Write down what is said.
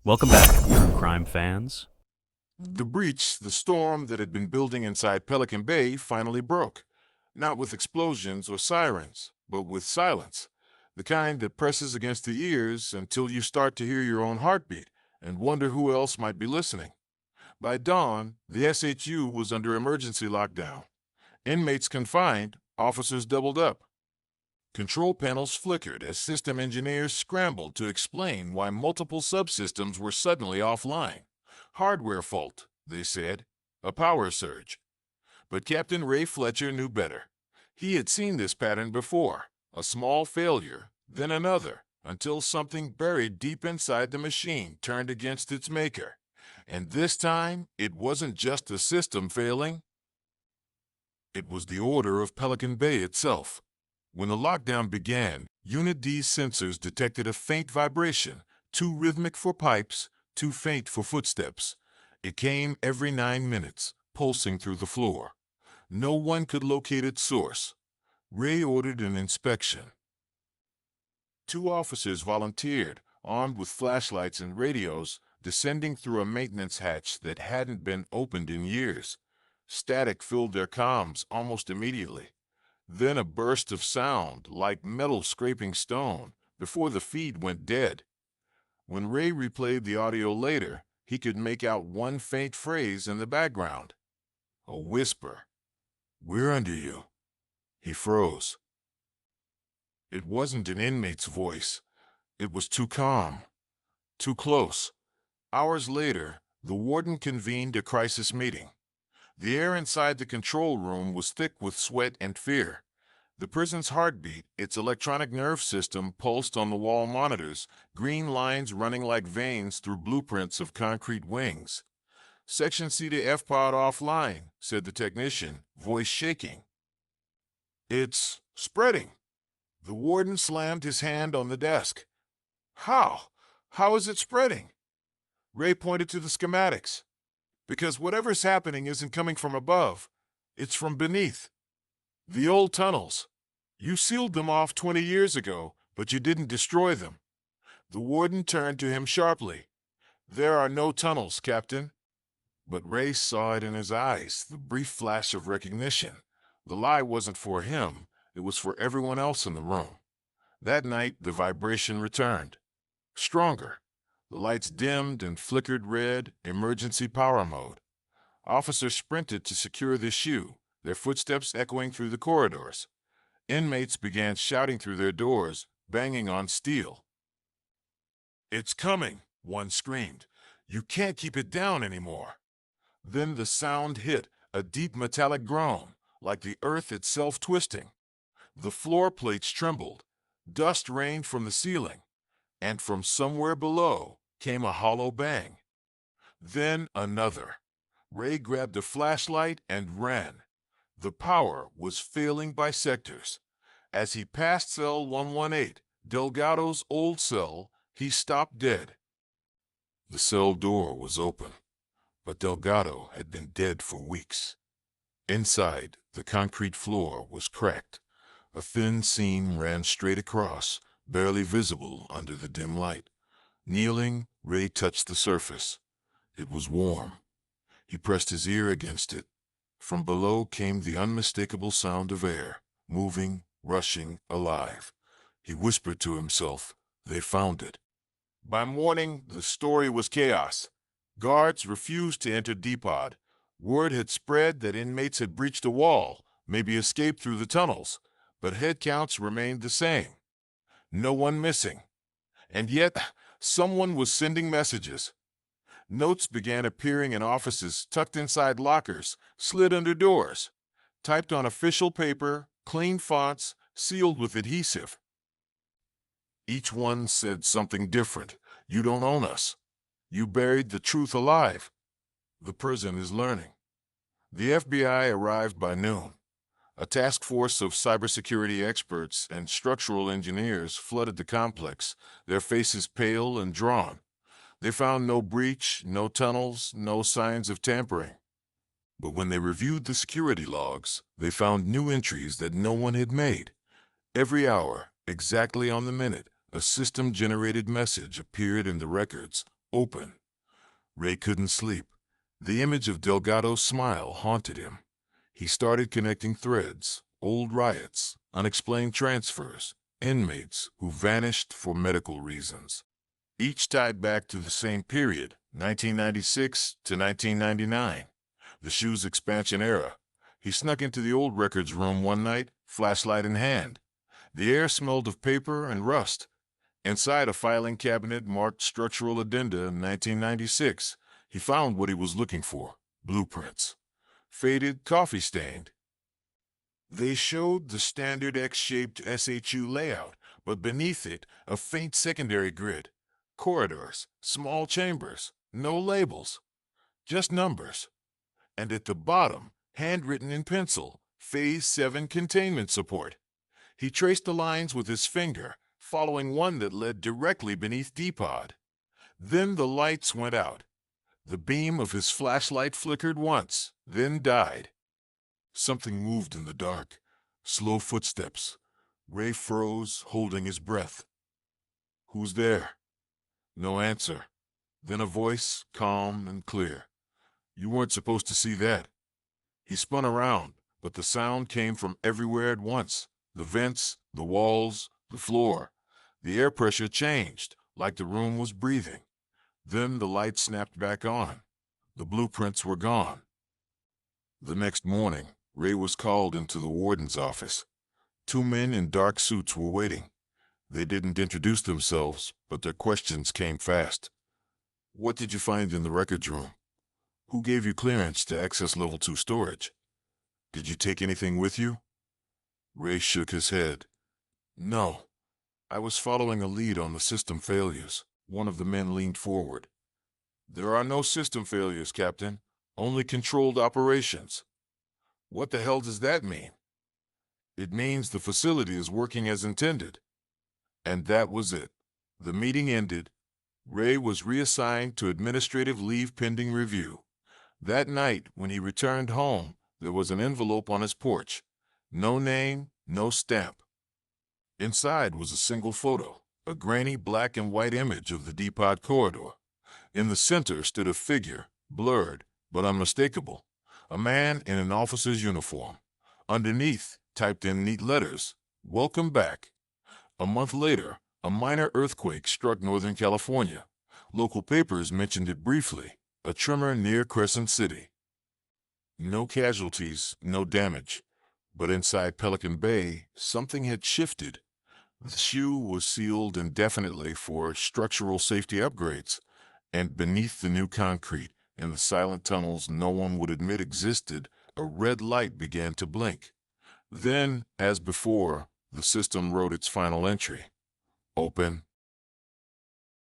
Welcome back, true crime fans. The breach, the storm that had been building inside Pelican Bay, finally broke. Not with explosions or sirens, but with silence. The kind that presses against the ears until you start to hear your own heartbeat and wonder who else might be listening. By dawn, the SHU was under emergency lockdown. Inmates confined, officers doubled up. Control panels flickered as system engineers scrambled to explain why multiple subsystems were suddenly offline. Hardware fault, they said. A power surge. But Captain Ray Fletcher knew better. He had seen this pattern before. A small failure, then another, until something buried deep inside the machine turned against its maker. And this time, it wasn't just the system failing. It was the order of Pelican Bay itself. When the lockdown began, Unit D's sensors detected a faint vibration, too rhythmic for pipes, too faint for footsteps. It came every 9 minutes, pulsing through the floor. No one could locate its source. Ray ordered an inspection. 2 officers volunteered, armed with flashlights and radios, descending through a maintenance hatch that hadn't been opened in years. Static filled their comms almost immediately. Then a burst of sound, like metal scraping stone, before the feed went dead. When Ray replayed the audio later, he could make out one faint phrase in the background. A whisper. "We're under you." He froze. It wasn't an inmate's voice. It was too calm, too close. Hours later, the warden convened a crisis meeting. The air inside the control room was thick with sweat and fear. The prison's heartbeat, its electronic nerve system pulsed on the wall monitors, green lines running like veins through blueprints of concrete wings. "Section C to F pod offline," said the technician, voice shaking. "It's spreading." The warden slammed his hand on the desk. "How? How is it spreading?" Ray pointed to the schematics. "Because whatever's happening isn't coming from above. It's from beneath. The old tunnels. You sealed them off 20 years ago, but you didn't destroy them." The warden turned to him sharply. "There are no tunnels, Captain." But Ray saw it in his eyes, the brief flash of recognition. The lie wasn't for him, it was for everyone else in the room. That night, the vibration returned. Stronger. The lights dimmed and flickered red, emergency power mode. Officers sprinted to secure the SHU, their footsteps echoing through the corridors. Inmates began shouting through their doors, banging on steel. "It's coming," one screamed. "You can't keep it down anymore." Then the sound hit, a deep metallic groan, like the earth itself twisting. The floor plates trembled. Dust rained from the ceiling, and from somewhere below came a hollow bang. Then another. Ray grabbed a flashlight and ran. The power was failing by sectors. As he passed cell 118, Delgado's old cell, he stopped dead. The cell door was open, but Delgado had been dead for weeks. Inside, the concrete floor was cracked. A thin seam ran straight across, barely visible under the dim light. Kneeling, Ray touched the surface. It was warm. He pressed his ear against it. From below came the unmistakable sound of air, moving, rushing, alive. He whispered to himself, "They found it." By morning, the story was chaos. Guards refused to enter D-Pod. Word had spread that inmates had breached a wall, maybe escaped through the tunnels, but head counts remained the same. No one missing. And yet, someone was sending messages. Notes began appearing in offices tucked inside lockers, slid under doors, typed on official paper, clean fonts, sealed with adhesive. Each one said something different. "You don't own us. You buried the truth alive. The prison is learning." The FBI arrived by noon. A task force of cybersecurity experts and structural engineers flooded the complex, their faces pale and drawn. They found no breach, no tunnels, no signs of tampering. But when they reviewed the security logs, they found new entries that no one had made. Every hour, exactly on the minute, a system-generated message appeared in the records, Open. Ray couldn't sleep. The image of Delgado's smile haunted him. He started connecting threads, old riots, unexplained transfers, inmates who vanished for medical reasons. Each tied back to the same period, 1996 to 1999, the SHU's expansion era. He snuck into the old records room one night, flashlight in hand. The air smelled of paper and rust. Inside a filing cabinet marked Structural Addenda 1996, he found what he was looking for: blueprints. Faded, coffee-stained. They showed the standard X-shaped SHU layout, but beneath it, a faint secondary grid. Corridors, small chambers, no labels, just numbers. And at the bottom, handwritten in pencil, Phase 7 containment support. He traced the lines with his finger, following one that led directly beneath D-Pod. Then the lights went out. The beam of his flashlight flickered once, then died. Something moved in the dark. Slow footsteps. Ray froze, holding his breath. "Who's there?" No answer. Then a voice, calm and clear. "You weren't supposed to see that." He spun around, but the sound came from everywhere at once. The vents, the walls, the floor. The air pressure changed, like the room was breathing. Then the light snapped back on. The blueprints were gone. The next morning, Ray was called into the warden's office. Two men in dark suits were waiting. They didn't introduce themselves, but their questions came fast. "What did you find in the records room? Who gave you clearance to access Level 2 storage? Did you take anything with you?" Ray shook his head. "No. I was following a lead on the system failures." One of the men leaned forward. "There are no system failures, Captain. Only controlled operations." "What the hell does that mean?" "It means the facility is working as intended." And that was it. The meeting ended. Ray was reassigned to administrative leave pending review. That night, when he returned home, there was an envelope on his porch. No name, no stamp. Inside was a single photo, a grainy black and white image of the D-Pod corridor. In the center stood a figure, blurred but unmistakable, a man in an officer's uniform. Underneath, typed in neat letters, "Welcome back." A month later, a minor earthquake struck Northern California. Local papers mentioned it briefly, a tremor near Crescent City. No casualties, no damage. But inside Pelican Bay, something had shifted. The SHU was sealed indefinitely for structural safety upgrades, and beneath the new concrete, in the silent tunnels no one would admit existed, a red light began to blink. Then, as before, the system wrote its final entry: "Open,